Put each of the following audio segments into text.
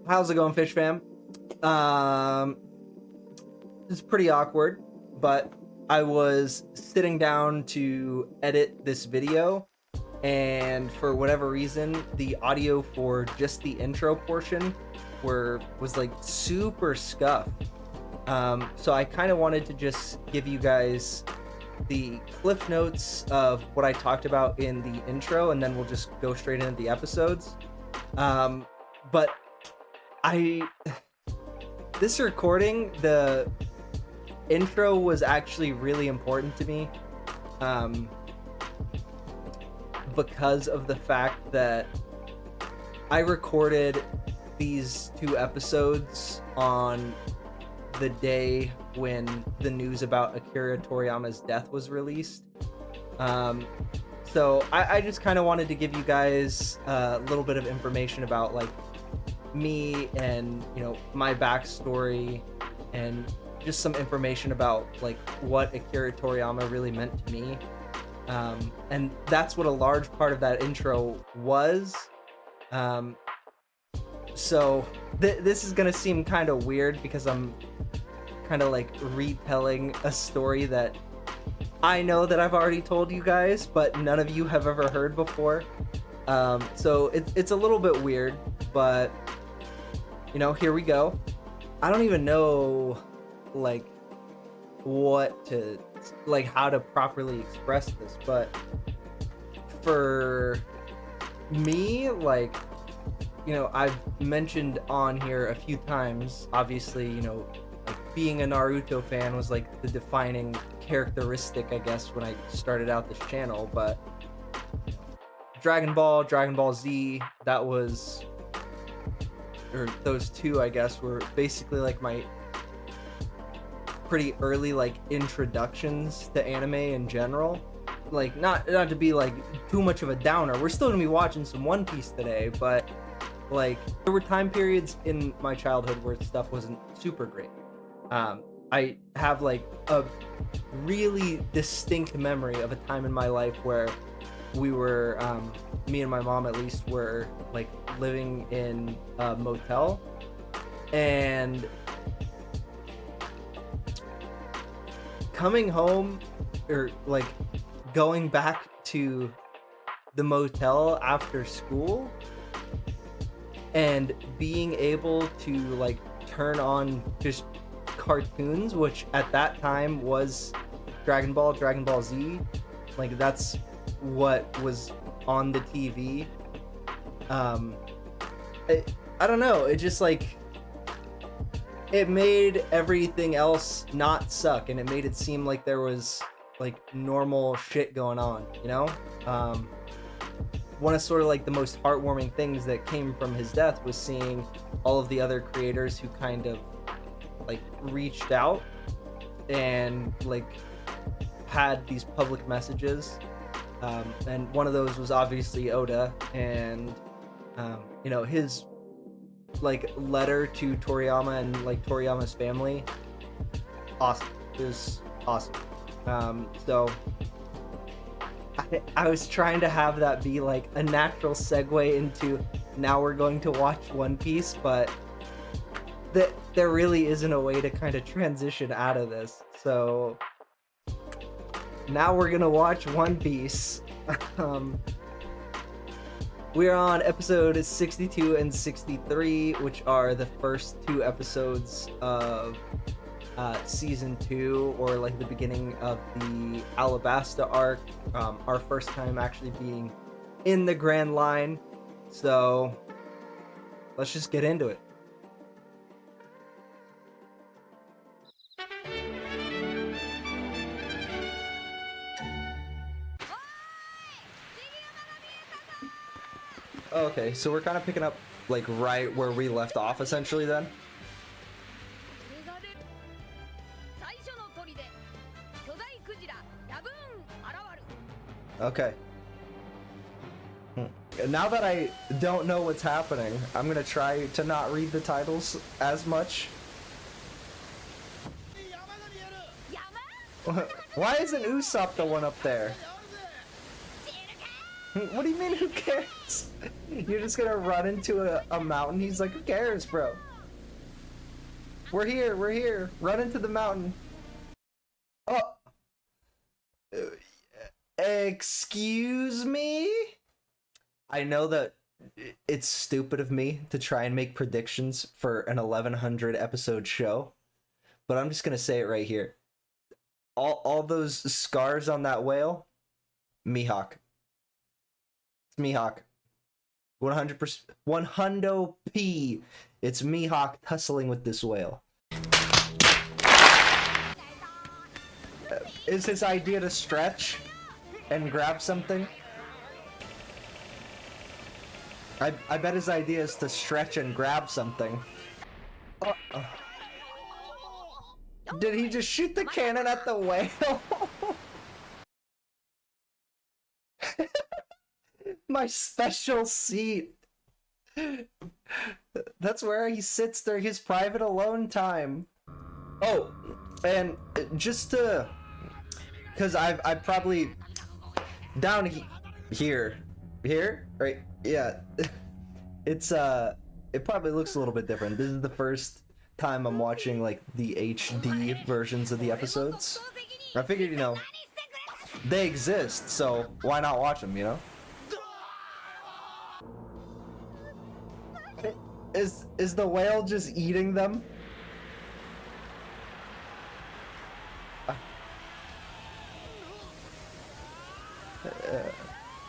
How's it going, Fish Fam? It's pretty awkward, but I was sitting down to edit this video, and for whatever reason, the audio for just the intro portion was like super scuffed. So I kind of wanted to just give you guys the cliff notes of what I talked about in the intro, and then we'll just go straight into the episodes. But this recording, the intro was actually really important to me, because of the fact that I recorded these two episodes on the day when the news about Akira Toriyama's death was released. So I just kind of wanted to give you guys a little bit of information about like me and, you know, my backstory, and just some information about like what Akira Toriyama really meant to me. And that's what a large part of that intro was. So this is gonna seem kind of weird because I'm kind of like retelling a story that I know that I've already told you guys, but none of you have ever heard before. So it's a little bit weird, but you know, here we go. I don't even know like how to properly express this, but for me, like, you know, I've mentioned on here a few times, obviously, you know, like being a Naruto fan was like the defining characteristic, I guess, when I started out this channel. But Dragon Ball Z, that was, or those two, I guess, were basically like my pretty early like introductions to anime in general. Like, not to be like too much of a downer, we're still gonna be watching some One Piece today, but like there were time periods in my childhood where stuff wasn't super great. I have like a really distinct memory of a time in my life where we were, me and my mom at least, were like living in a motel, and coming home, or like going back to the motel after school and being able to like turn on just cartoons, which at that time was Dragon Ball Z, like that's what was on the TV. I don't know, it just like, it made everything else not suck, and it made it seem like there was like normal shit going on, you know? One of sort of like the most heartwarming things that came from his death was seeing all of the other creators who kind of like reached out and like had these public messages. And one of those was obviously Oda, and you know, his like letter to Toriyama and like Toriyama's family, awesome. It was awesome. So I was trying to have that be like a natural segue into now we're going to watch One Piece, but there really isn't a way to kind of transition out of this. So now we're gonna watch One Piece. We're on episode 62 and 63, which are the first two episodes of season 2, or like the beginning of the Alabasta arc. Our first time actually being in the Grand Line. So let's just get into it. Okay, so we're kind of picking up like right where we left off essentially then. Okay. Now that I don't know what's happening, I'm gonna try to not read the titles as much. Why isn't Usopp the one up there? What do you mean, who cares? You're just gonna run into a mountain? He's like, who cares, bro? We're here. Run into the mountain. Oh. Excuse me? I know that it's stupid of me to try and make predictions for an 1100 episode show, but I'm just gonna say it right here. All those scars on that whale, Mihawk. It's Mihawk. 100%, 100p. It's Mihawk tussling with this whale. Is his idea to stretch and grab something? I bet his idea is to stretch and grab something. Did he just shoot the cannon at the whale? My special seat. That's where he sits during his private alone time. Oh, and just to... Because I probably... Down here. Here? Right? Yeah. It's, it probably looks a little bit different. This is the first time I'm watching, like, the HD versions of the episodes. I figured, you know, they exist, so why not watch them, you know? Is the whale just eating them?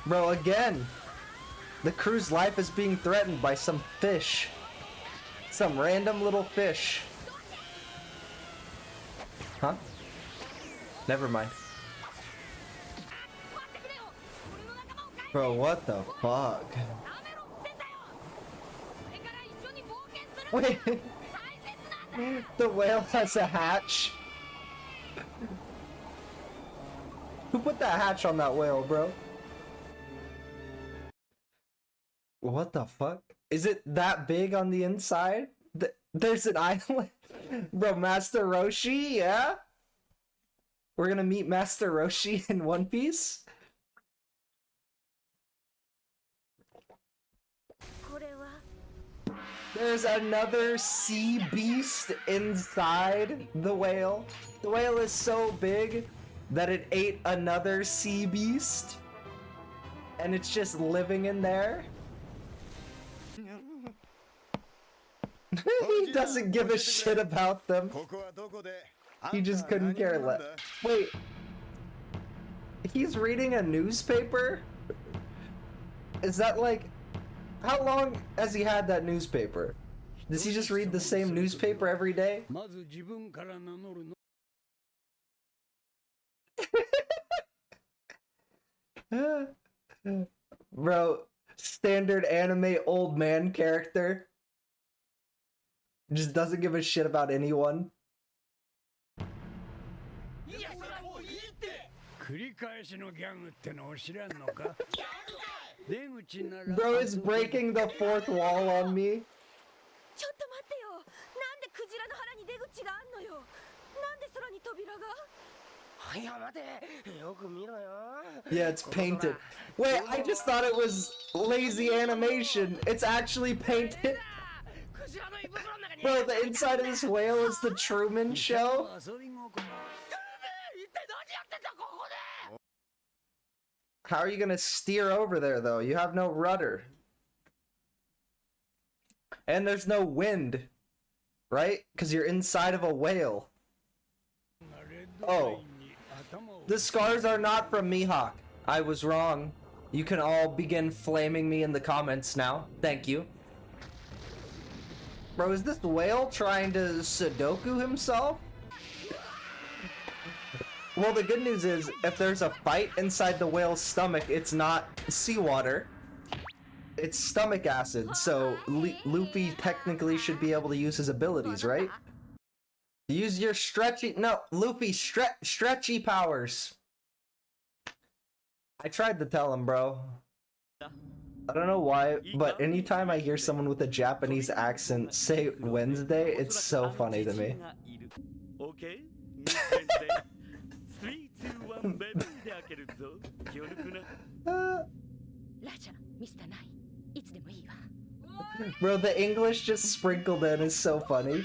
Bro, again, the crew's life is being threatened by some fish. Some random little fish. Huh? Never mind. Bro, what the fuck? Wait. The whale has a hatch. Who put that hatch on that whale, bro? What the fuck? Is it that big on the inside? There's an island? Bro, Master Roshi, yeah? We're gonna meet Master Roshi in One Piece? There's another sea beast inside the whale. The whale is so big that it ate another sea beast. And it's just living in there. He doesn't give a shit about them. He just couldn't care less. Wait. He's reading a newspaper? Is that like... How long has he had that newspaper? Does he just read the same newspaper every day? Bro, standard anime old man character. Just doesn't give a shit about anyone. Bro is breaking the fourth wall on me. Yeah, it's painted. Wait, I just thought it was lazy animation. It's actually painted. Bro, the inside of this whale is the Truman Show. How are you gonna steer over there, though? You have no rudder. And there's no wind, right? Because you're inside of a whale. Oh. The scars are not from Mihawk. I was wrong. You can all begin flaming me in the comments now. Thank you. Bro, is this whale trying to Sudoku himself? Well, the good news is, if there's a fight inside the whale's stomach, it's not seawater. It's stomach acid, so Luffy technically should be able to use his abilities, right? Use your stretchy... No, Luffy, stretchy powers. I tried to tell him, bro. I don't know why, but anytime I hear someone with a Japanese accent say Wednesday, it's so funny to me. Bro, the English just sprinkled in is so funny.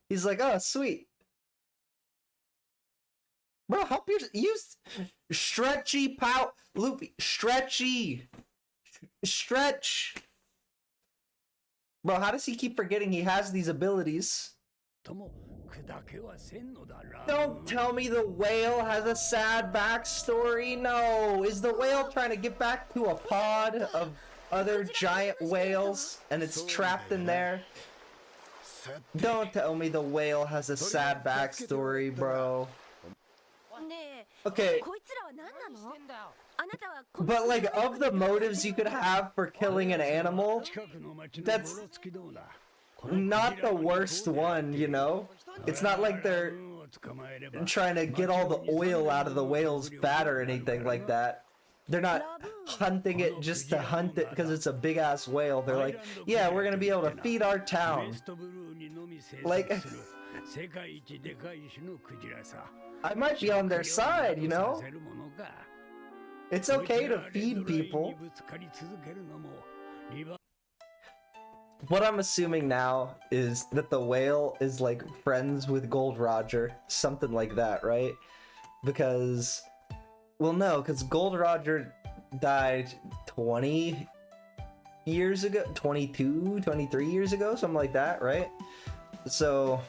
He's like, oh, sweet. Bro, help your use stretchy pow Luffy. Stretchy. Stretch. Bro, how does he keep forgetting he has these abilities? Don't tell me the whale has a sad backstory. No, is the whale trying to get back to a pod of other giant whales and it's trapped in there? Don't tell me the whale has a sad backstory, bro. Okay. But like, of the motives you could have for killing an animal, that's not the worst one, you know? It's not like they're trying to get all the oil out of the whale's fat or anything like that. They're not hunting it just to hunt it because it's a big ass whale. They're like, yeah, we're gonna be able to feed our town. Like, I might be on their side, you know? It's okay to feed people. What I'm assuming now is that the whale is like friends with Gold Roger, something like that, right? Because, well, no, because Gold Roger died 20 years ago, 22, 23 years ago, something like that, right? So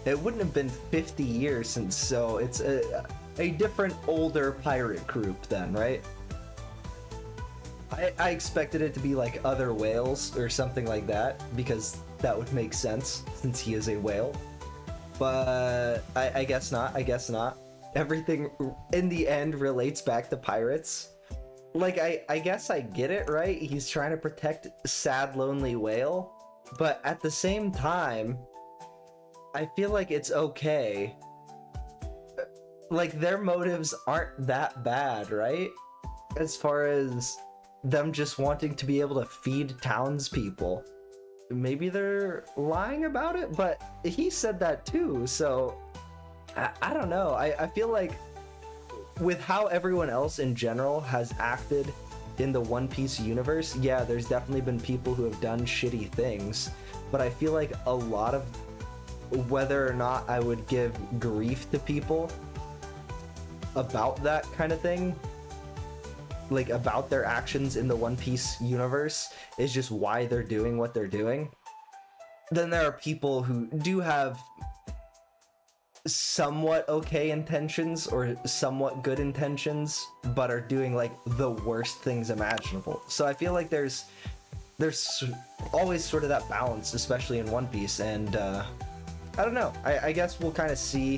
it wouldn't have been 50 years since, so it's a different, older pirate group then, right? I expected it to be like other whales or something like that, because that would make sense since he is a whale. But I guess not, I guess not. Everything in the end relates back to pirates. Like, I guess I get it, right? He's trying to protect sad, lonely whale. But at the same time, I feel like it's okay. Like, their motives aren't that bad, right? As far as them just wanting to be able to feed townspeople. Maybe they're lying about it, but he said that too, so I don't know. I feel like with how everyone else in general has acted in the One Piece universe, yeah, there's definitely been people who have done shitty things, but I feel like a lot of whether or not I would give grief to people about that kind of thing, like about their actions in the One Piece universe, is just why they're doing what they're doing. Then there are people who do have somewhat okay intentions or somewhat good intentions, but are doing like the worst things imaginable. So I feel like there's always sort of that balance, especially in One Piece, and I don't know. I guess we'll kind of see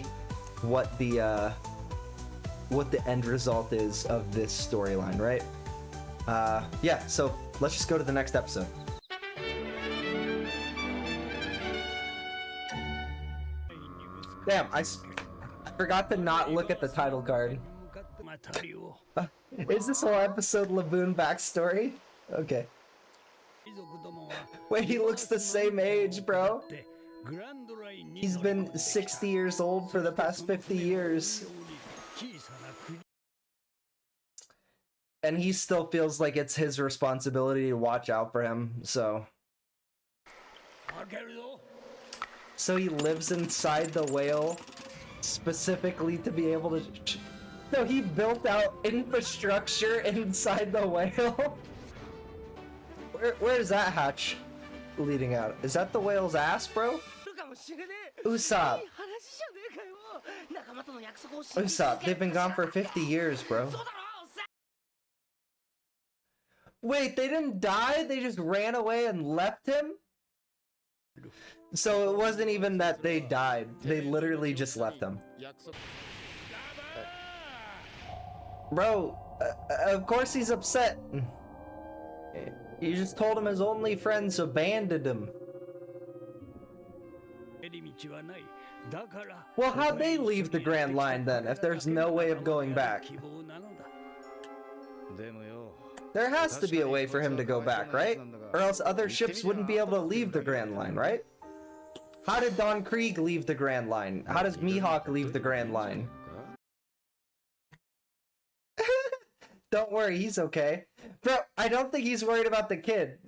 what the end result is of this storyline, right? Yeah, so let's just go to the next episode. Damn, I forgot to not look at the title card. Is this whole episode Laboon backstory? Okay. Wait, he looks the same age, bro. He's been 60 years old for the past 50 years. And he still feels like it's his responsibility to watch out for him, so... So he lives inside the whale specifically to be able to... No, he built out infrastructure inside the whale? Where is that hatch leading out? Is that the whale's ass, bro? Usopp. Usopp, they've been gone for 50 years, bro. Wait, they didn't die? They just ran away and left him? So it wasn't even that they died. They literally just left him. Bro, of course he's upset. You just told him his only friends abandoned him. Well, how'd they leave the Grand Line then, if there's no way of going back? There has to be a way for him to go back, right? Or else other ships wouldn't be able to leave the Grand Line, right? How did Don Krieg leave the Grand Line? How does Mihawk leave the Grand Line? Don't worry, he's okay. Bro, I don't think he's worried about the kid.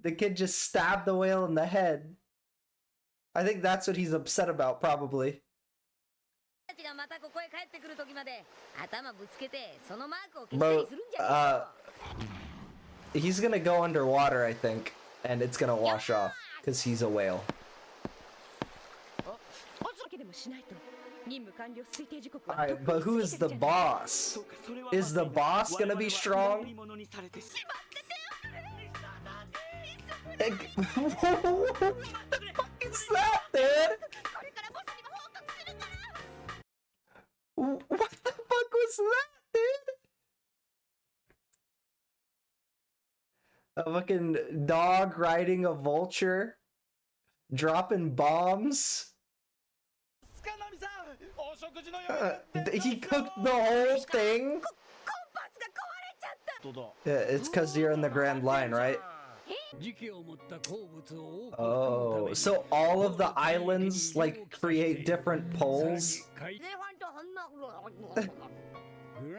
The kid just stabbed the whale in the head. I think that's what he's upset about, probably. Bro, he's gonna go underwater, I think, and it's gonna wash off, because he's a whale. Alright, but who's the boss? Is the boss gonna be strong? What the fuck is that, dude? What the fuck was that, dude? A fucking dog riding a vulture, dropping bombs. He cooked the whole thing? Yeah, it's because you're in the Grand Line, right? Oh, so all of the islands, like, create different poles?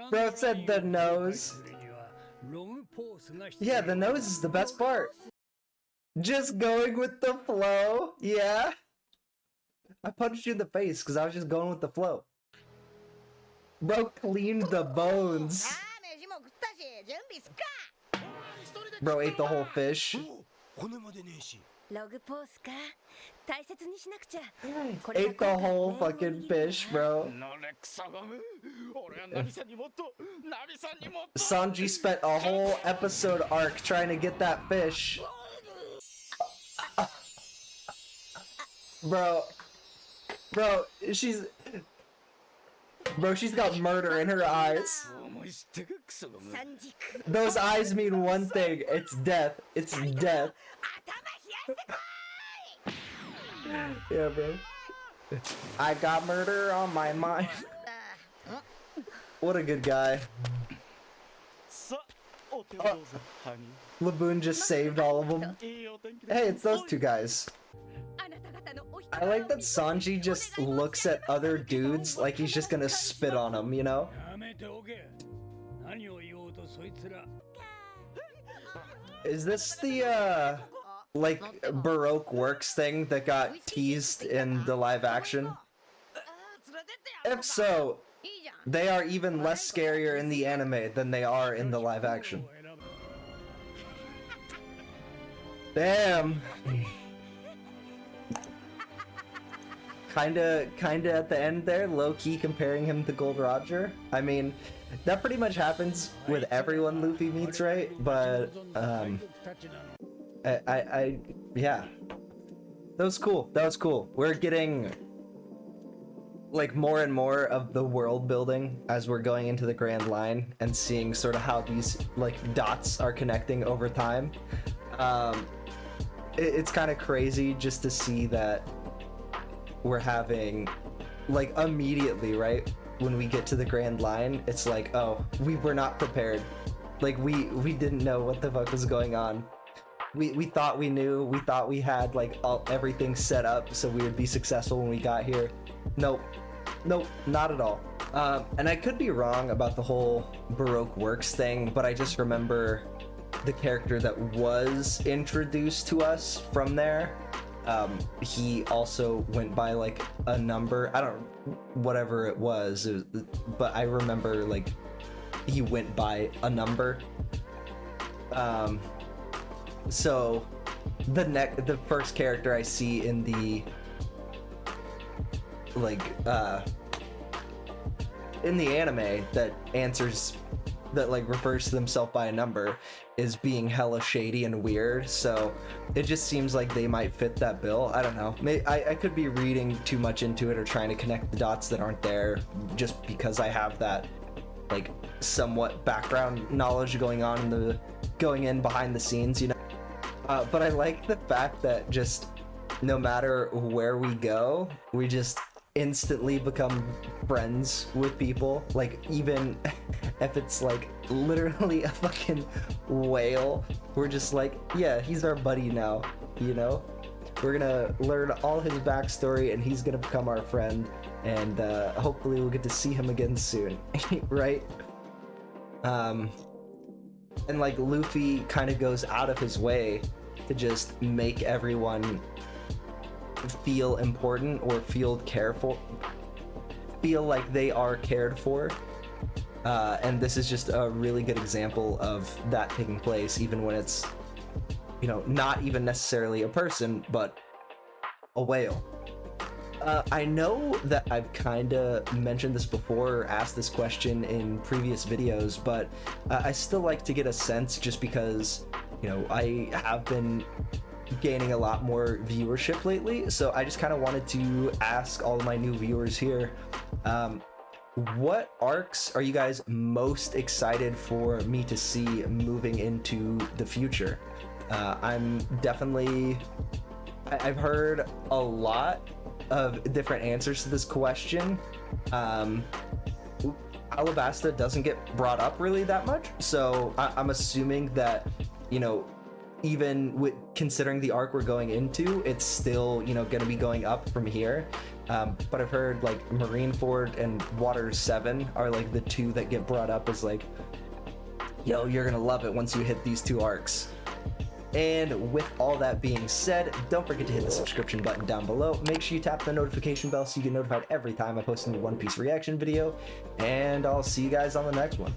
Bro said the nose. Yeah, the nose is the best part. Just going with the flow, yeah. I punched you in the face because I was just going with the flow. Bro cleaned the bones. Bro ate the whole fish. Ate the whole fucking fish, bro. Sanji spent a whole episode arc trying to get that fish. Bro, she's got murder in her eyes. Those eyes mean one thing. It's death. It's death. Yeah, bro. I got murder on my mind. What a good guy. Laboon just saved all of them. Hey, it's those two guys. I like that Sanji just looks at other dudes like he's just gonna spit on them, you know? Is this the, like, Baroque Works thing that got teased in the live action? If so, they are even less scarier in the anime than they are in the live action. Damn! Kinda at the end there, low-key comparing him to Gold Roger. I mean, that pretty much happens with everyone Luffy meets, right? But, yeah. That was cool. That was cool. We're getting, like, more and more of the world building as we're going into the Grand Line and seeing sort of how these, like, dots are connecting over time. It's kind of crazy just to see that we're having, like, immediately, right, when we get to the Grand Line, it's like, oh, we were not prepared. Like, we didn't know what the fuck was going on. We thought we knew, we thought we had, like, everything set up so we would be successful when we got here. Nope, not at all. And I could be wrong about the whole Baroque Works thing, but I just remember the character that was introduced to us from there. He also went by, like, a number, I don't, whatever it was, but I remember, like, he went by a number. So the first character I see in the, like, in the anime that answers, that, like, refers to themselves by a number is being hella shady and weird, so it just seems like they might fit that bill. I don't know. I could be reading too much into it or trying to connect the dots that aren't there just because I have that, like, somewhat background knowledge going in behind the scenes, you know? But I like the fact that just no matter where we go, we just instantly become friends with people. Like, even if it's, like, literally a fucking whale, we're just like, yeah, he's our buddy now, you know? We're gonna learn all his backstory and he's gonna become our friend, and hopefully we'll get to see him again soon. Right? and like Luffy kind of goes out of his way to just make everyone feel important or feel careful, feel like they are cared for. And this is just a really good example of that taking place, even when it's, you know, not even necessarily a person, but a whale. I know that I've kind of mentioned this before or asked this question in previous videos, but I still like to get a sense, just because, you know, I have been gaining a lot more viewership lately, so I just kind of wanted to ask all of my new viewers here, what arcs are you guys most excited for me to see moving into the future? I'm definitely... I've heard a lot of different answers to this question. Alabasta doesn't get brought up really that much, so I'm assuming that, you know, even with considering the arc we're going into, it's still, you know, going to be going up from here. But I've heard like Marineford and Water 7 are like the two that get brought up as like, yo, you're gonna love it once you hit these two arcs. And with all that being said, don't forget to hit the subscription button down below. Make sure you tap the notification bell so you get notified every time I post a new One Piece reaction video. And I'll see you guys on the next one.